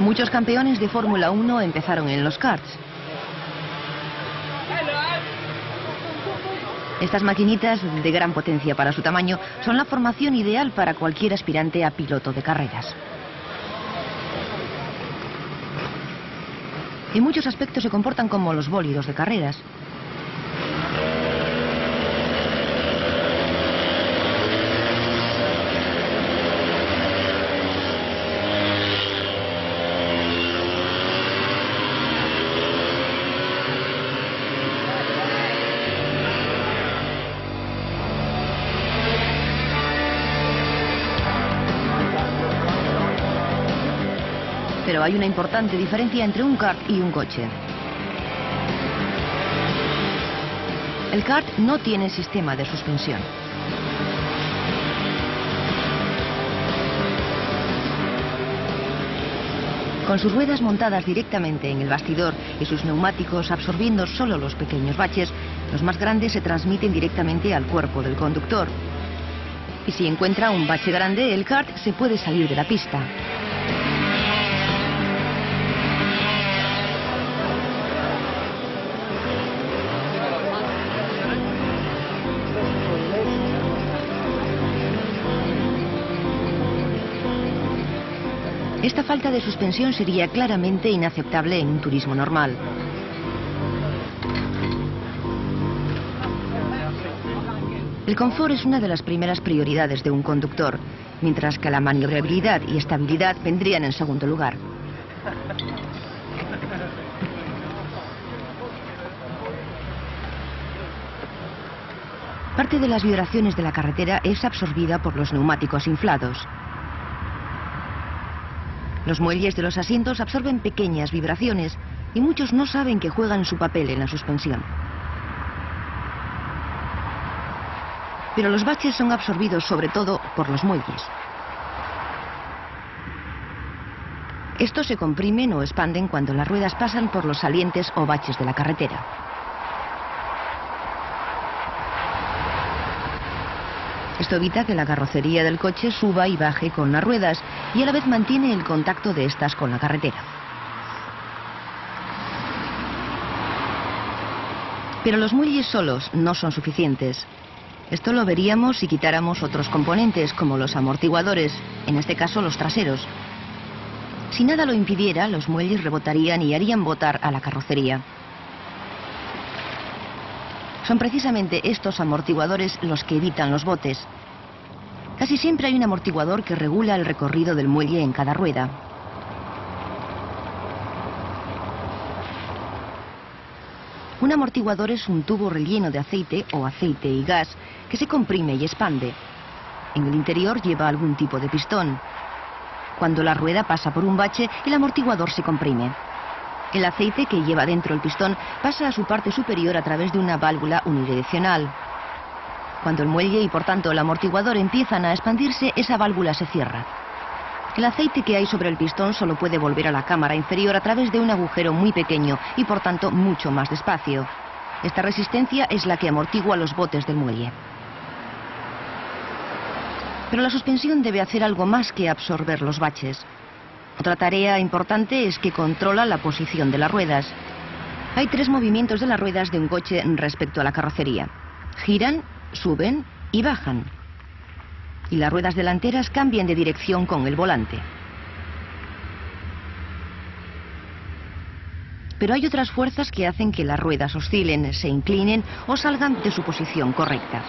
Muchos campeones de Fórmula 1 empezaron en los karts. Estas maquinitas, de gran potencia para su tamaño, son la formación ideal para cualquier aspirante a piloto de carreras. En muchos aspectos se comportan como los bólidos de carreras. Pero hay una importante diferencia entre un kart y un coche. El kart no tiene sistema de suspensión. Con sus ruedas montadas directamente en el bastidor y sus neumáticos absorbiendo solo los pequeños baches, los más grandes se transmiten directamente al cuerpo del conductor. Y si encuentra un bache grande, el kart se puede salir de la pista. Esta falta de suspensión sería claramente inaceptable en un turismo normal. El confort es una de las primeras prioridades de un conductor, mientras que la maniobrabilidad y estabilidad vendrían en segundo lugar. Parte de las vibraciones de la carretera es absorbida por los neumáticos inflados. Los muelles de los asientos absorben pequeñas vibraciones y muchos no saben que juegan su papel en la suspensión. Pero los baches son absorbidos sobre todo por los muelles. Estos se comprimen o expanden cuando las ruedas pasan por los salientes o baches de la carretera. Esto evita que la carrocería del coche suba y baje con las ruedas y a la vez mantiene el contacto de estas con la carretera. Pero los muelles solos no son suficientes. Esto lo veríamos si quitáramos otros componentes como los amortiguadores, en este caso los traseros. Si nada lo impidiera, los muelles rebotarían y harían botar a la carrocería. Son precisamente estos amortiguadores los que evitan los botes. Casi siempre hay un amortiguador que regula el recorrido del muelle en cada rueda. Un amortiguador es un tubo relleno de aceite o aceite y gas que se comprime y expande. En el interior lleva algún tipo de pistón. Cuando la rueda pasa por un bache, el amortiguador se comprime. El aceite que lleva dentro el pistón pasa a su parte superior a través de una válvula unidireccional. Cuando el muelle y por tanto el amortiguador empiezan a expandirse, esa válvula se cierra. El aceite que hay sobre el pistón solo puede volver a la cámara inferior a través de un agujero muy pequeño y por tanto mucho más despacio. Esta resistencia es la que amortigua los botes del muelle. Pero la suspensión debe hacer algo más que absorber los baches. Otra tarea importante es que controla la posición de las ruedas. Hay 3 movimientos de las ruedas de un coche respecto a la carrocería. Giran, suben y bajan. Y las ruedas delanteras cambian de dirección con el volante. Pero hay otras fuerzas que hacen que las ruedas oscilen, se inclinen o salgan de su posición correcta.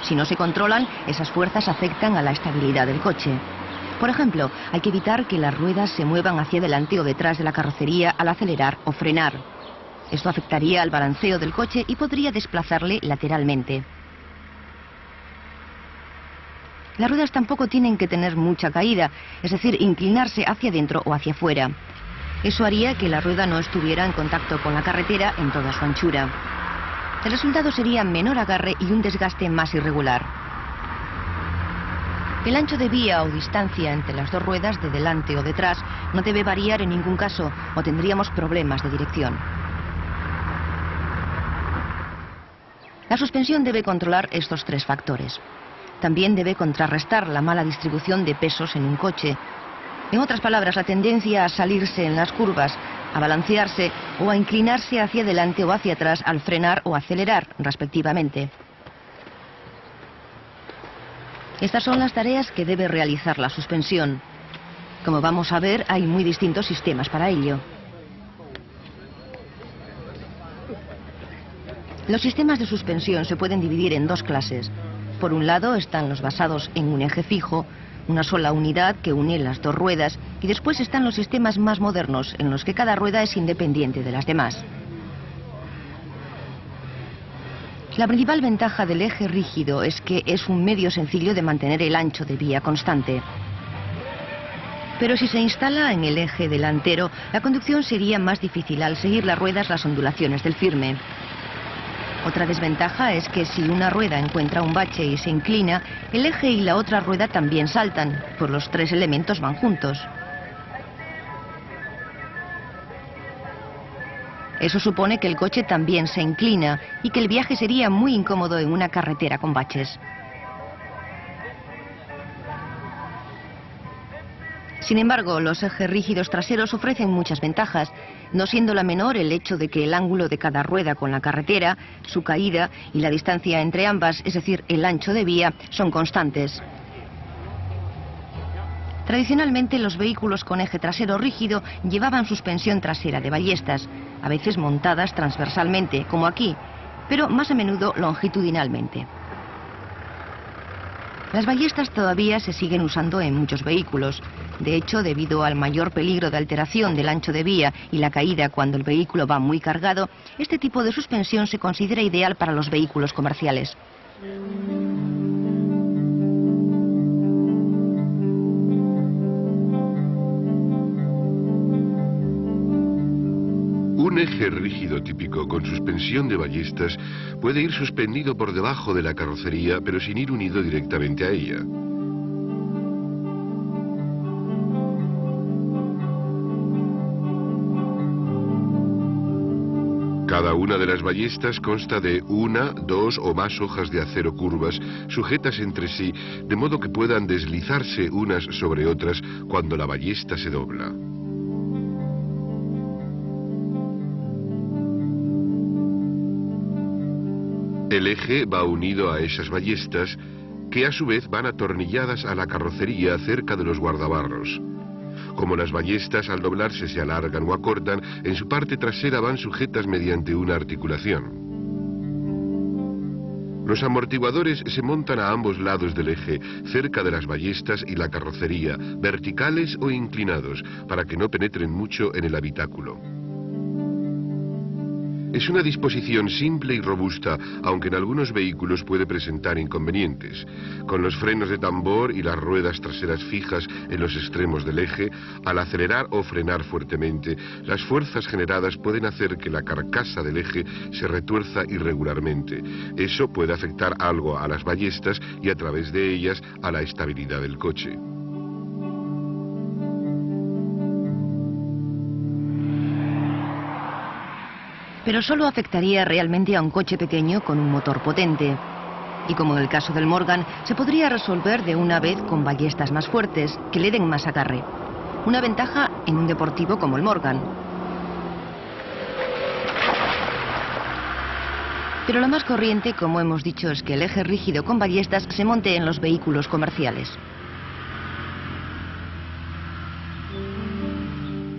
Si no se controlan, esas fuerzas afectan a la estabilidad del coche. Por ejemplo, hay que evitar que las ruedas se muevan hacia adelante o detrás de la carrocería al acelerar o frenar. Esto afectaría al balanceo del coche y podría desplazarle lateralmente. Las ruedas tampoco tienen que tener mucha caída, es decir, inclinarse hacia adentro o hacia afuera. Eso haría que la rueda no estuviera en contacto con la carretera en toda su anchura. El resultado sería menor agarre y un desgaste más irregular. El ancho de vía o distancia entre las dos ruedas de delante o detrás no debe variar en ningún caso o tendríamos problemas de dirección. La suspensión debe controlar estos 3 factores. También debe contrarrestar la mala distribución de pesos en un coche. En otras palabras, la tendencia a salirse en las curvas, a balancearse o a inclinarse hacia adelante o hacia atrás al frenar o acelerar, respectivamente. Estas son las tareas que debe realizar la suspensión. Como vamos a ver, hay muy distintos sistemas para ello. Los sistemas de suspensión se pueden dividir en dos clases. Por un lado están los basados en un eje fijo, una sola unidad que une las dos ruedas, y después están los sistemas más modernos, en los que cada rueda es independiente de las demás. La principal ventaja del eje rígido es que es un medio sencillo de mantener el ancho de vía constante. Pero si se instala en el eje delantero, la conducción sería más difícil al seguir las ruedas las ondulaciones del firme. Otra desventaja es que si una rueda encuentra un bache y se inclina, el eje y la otra rueda también saltan, pues los tres elementos van juntos. Eso supone que el coche también se inclina y que el viaje sería muy incómodo en una carretera con baches. Sin embargo, los ejes rígidos traseros ofrecen muchas ventajas, no siendo la menor el hecho de que el ángulo de cada rueda con la carretera, su caída y la distancia entre ambas, es decir, el ancho de vía, son constantes. Tradicionalmente, los vehículos con eje trasero rígido llevaban suspensión trasera de ballestas, a veces montadas transversalmente, como aquí, pero más a menudo longitudinalmente. Las ballestas todavía se siguen usando en muchos vehículos. De hecho, debido al mayor peligro de alteración del ancho de vía y la caída cuando el vehículo va muy cargado, este tipo de suspensión se considera ideal para los vehículos comerciales. Un eje rígido típico con suspensión de ballestas puede ir suspendido por debajo de la carrocería, pero sin ir unido directamente a ella. Cada una de las ballestas consta de una, dos o más hojas de acero curvas sujetas entre sí, de modo que puedan deslizarse unas sobre otras cuando la ballesta se dobla. El eje va unido a esas ballestas, que a su vez van atornilladas a la carrocería cerca de los guardabarros. Como las ballestas al doblarse se alargan o acortan, en su parte trasera van sujetas mediante una articulación. Los amortiguadores se montan a ambos lados del eje, cerca de las ballestas y la carrocería, verticales o inclinados, para que no penetren mucho en el habitáculo. Es una disposición simple y robusta, aunque en algunos vehículos puede presentar inconvenientes. Con los frenos de tambor y las ruedas traseras fijas en los extremos del eje, al acelerar o frenar fuertemente, las fuerzas generadas pueden hacer que la carcasa del eje se retuerza irregularmente. Eso puede afectar algo a las ballestas y a través de ellas a la estabilidad del coche. Pero solo afectaría realmente a un coche pequeño con un motor potente. Y como en el caso del Morgan, se podría resolver de una vez con ballestas más fuertes, que le den más agarre. Una ventaja en un deportivo como el Morgan. Pero lo más corriente, como hemos dicho, es que el eje rígido con ballestas se monte en los vehículos comerciales.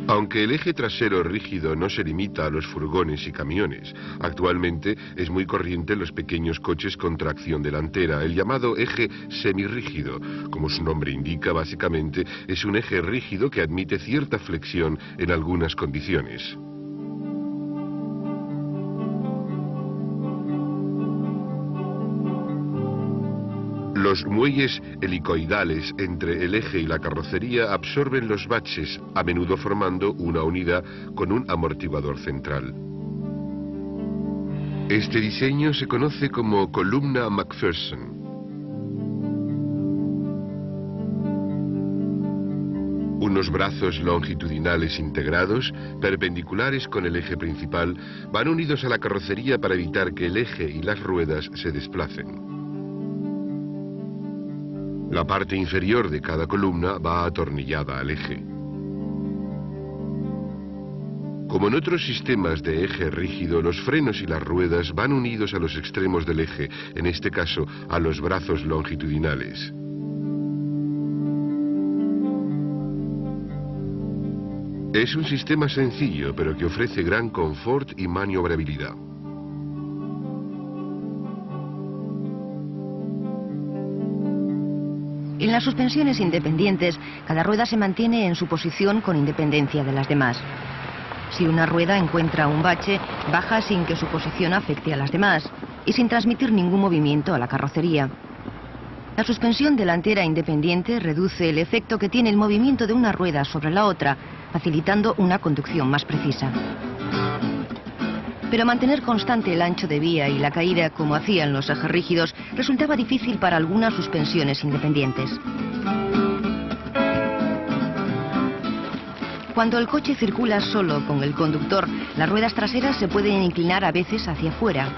Aunque el eje trasero rígido no se limita a los furgones y camiones, actualmente es muy corriente en los pequeños coches con tracción delantera, el llamado eje semirrígido. Como su nombre indica, básicamente es un eje rígido que admite cierta flexión en algunas condiciones. Los muelles helicoidales entre el eje y la carrocería absorben los baches, a menudo formando una unidad con un amortiguador central. Este diseño se conoce como columna McPherson. Unos brazos longitudinales integrados, perpendiculares con el eje principal, van unidos a la carrocería para evitar que el eje y las ruedas se desplacen. La parte inferior de cada columna va atornillada al eje. Como en otros sistemas de eje rígido, los frenos y las ruedas van unidos a los extremos del eje, en este caso a los brazos longitudinales. Es un sistema sencillo, pero que ofrece gran confort y maniobrabilidad. En las suspensiones independientes, cada rueda se mantiene en su posición con independencia de las demás. Si una rueda encuentra un bache, baja sin que su posición afecte a las demás y sin transmitir ningún movimiento a la carrocería. La suspensión delantera independiente reduce el efecto que tiene el movimiento de una rueda sobre la otra, facilitando una conducción más precisa. Pero mantener constante el ancho de vía y la caída, como hacían los ejes rígidos, resultaba difícil para algunas suspensiones independientes. Cuando el coche circula solo con el conductor, las ruedas traseras se pueden inclinar a veces hacia afuera.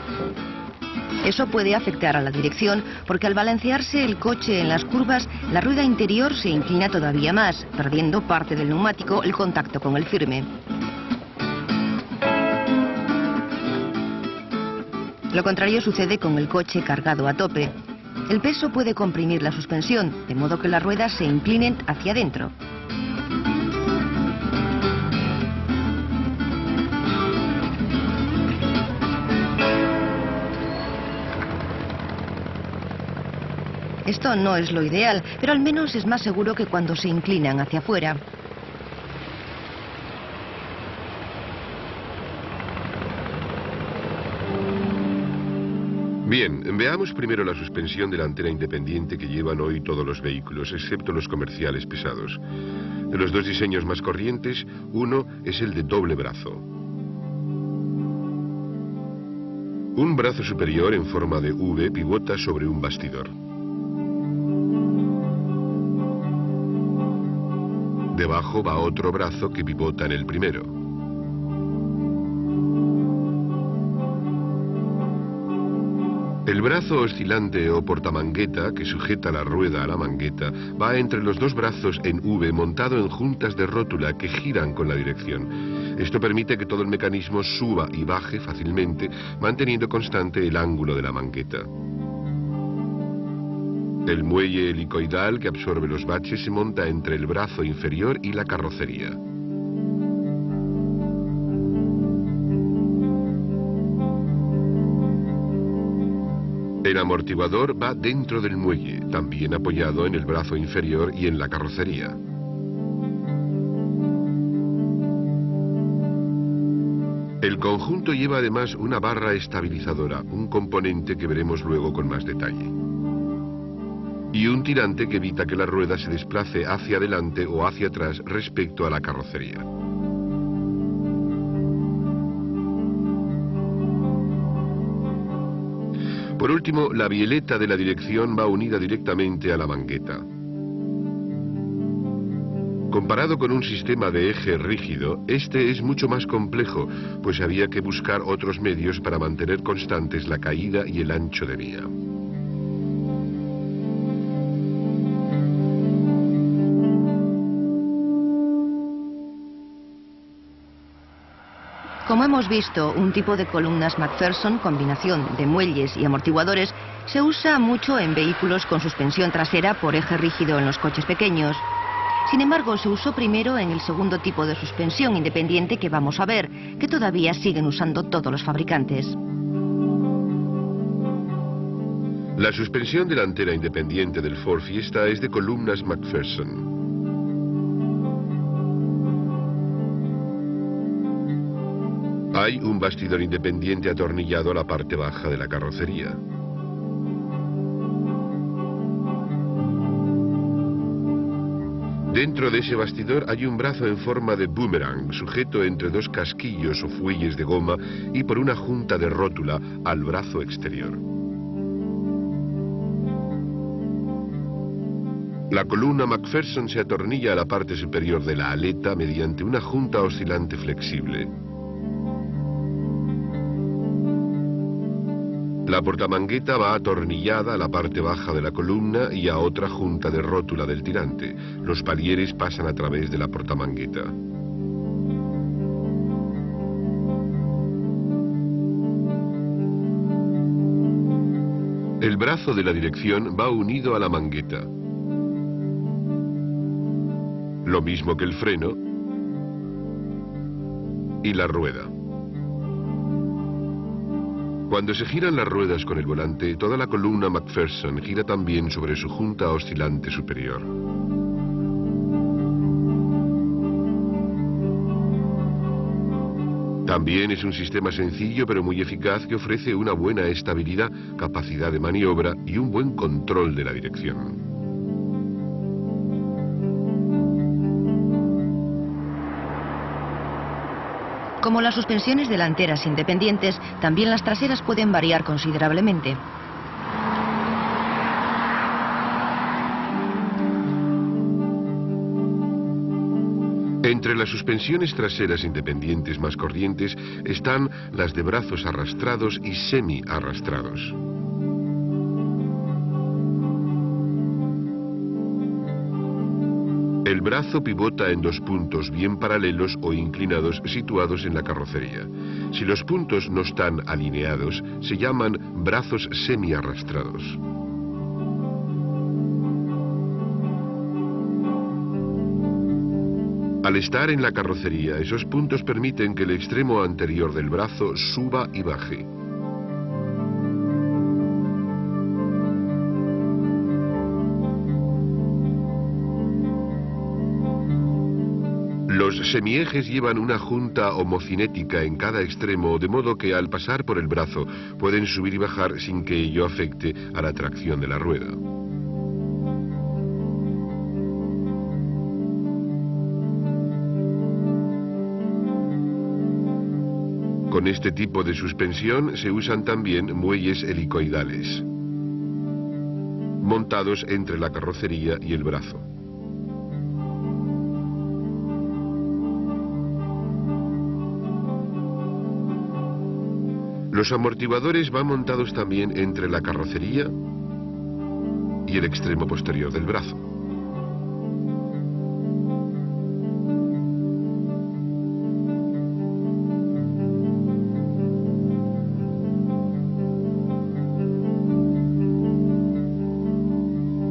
Eso puede afectar a la dirección, porque al balancearse el coche en las curvas, la rueda interior se inclina todavía más, perdiendo parte del neumático el contacto con el firme. Lo contrario sucede con el coche cargado a tope. El peso puede comprimir la suspensión, de modo que las ruedas se inclinen hacia adentro. Esto no es lo ideal, pero al menos es más seguro que cuando se inclinan hacia afuera. Bien, veamos primero la suspensión delantera independiente que llevan hoy todos los vehículos, excepto los comerciales pesados. De los dos diseños más corrientes, uno es el de doble brazo. Un brazo superior en forma de V pivota sobre un bastidor. Debajo va otro brazo que pivota en el primero. El brazo oscilante o portamangueta, que sujeta la rueda a la mangueta, va entre los dos brazos en V montado en juntas de rótula que giran con la dirección. Esto permite que todo el mecanismo suba y baje fácilmente, manteniendo constante el ángulo de la mangueta. El muelle helicoidal que absorbe los baches se monta entre el brazo inferior y la carrocería. El amortiguador va dentro del muelle, también apoyado en el brazo inferior y en la carrocería. El conjunto lleva además una barra estabilizadora, un componente que veremos luego con más detalle. Y un tirante que evita que la rueda se desplace hacia adelante o hacia atrás respecto a la carrocería. Por último, la bieleta de la dirección va unida directamente a la mangueta. Comparado con un sistema de eje rígido, este es mucho más complejo, pues había que buscar otros medios para mantener constantes la caída y el ancho de vía. Como hemos visto, un tipo de columnas McPherson, combinación de muelles y amortiguadores, se usa mucho en vehículos con suspensión trasera por eje rígido en los coches pequeños. Sin embargo, se usó primero en el segundo tipo de suspensión independiente que vamos a ver, que todavía siguen usando todos los fabricantes. La suspensión delantera independiente del Ford Fiesta es de columnas McPherson. Hay un bastidor independiente atornillado a la parte baja de la carrocería. Dentro de ese bastidor hay un brazo en forma de boomerang, sujeto entre dos casquillos o fuelles de goma y por una junta de rótula al brazo exterior. La columna McPherson se atornilla a la parte superior de la aleta mediante una junta oscilante flexible. La portamangueta va atornillada a la parte baja de la columna y a otra junta de rótula del tirante. Los palieres pasan a través de la portamangueta. El brazo de la dirección va unido a la mangueta. Lo mismo que el freno y la rueda. Cuando se giran las ruedas con el volante, toda la columna McPherson gira también sobre su junta oscilante superior. También es un sistema sencillo pero muy eficaz que ofrece una buena estabilidad, capacidad de maniobra y un buen control de la dirección. Como las suspensiones delanteras independientes, también las traseras pueden variar considerablemente. Entre las suspensiones traseras independientes más corrientes están las de brazos arrastrados y semi-arrastrados. El brazo pivota en dos puntos bien paralelos o inclinados situados en la carrocería. Si los puntos no están alineados, se llaman brazos semi-arrastrados. Al estar en la carrocería, esos puntos permiten que el extremo anterior del brazo suba y baje. Los semiejes llevan una junta homocinética en cada extremo, de modo que al pasar por el brazo pueden subir y bajar sin que ello afecte a la tracción de la rueda. Con este tipo de suspensión se usan también muelles helicoidales, montados entre la carrocería y el brazo. Los amortiguadores van montados también entre la carrocería y el extremo posterior del brazo.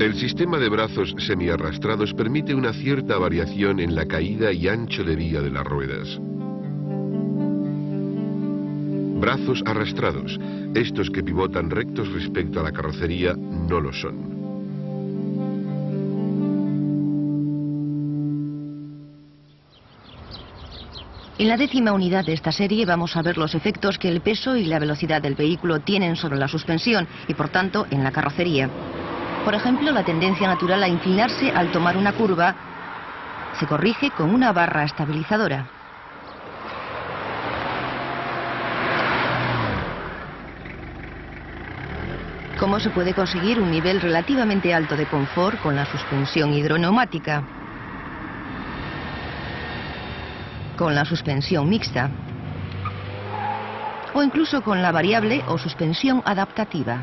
El sistema de brazos semiarrastrados permite una cierta variación en la caída y ancho de vía de las ruedas. Brazos arrastrados, estos que pivotan rectos respecto a la carrocería, no lo son. En la 10ª unidad de esta serie vamos a ver los efectos que el peso y la velocidad del vehículo tienen sobre la suspensión y por tanto en la carrocería. Por ejemplo, la tendencia natural a inclinarse al tomar una curva se corrige con una barra estabilizadora. ¿Cómo se puede conseguir un nivel relativamente alto de confort con la suspensión hidroneumática? Con la suspensión mixta. O incluso con la variable o suspensión adaptativa.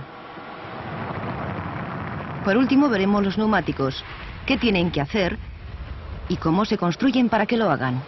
Por último veremos los neumáticos, qué tienen que hacer y cómo se construyen para que lo hagan.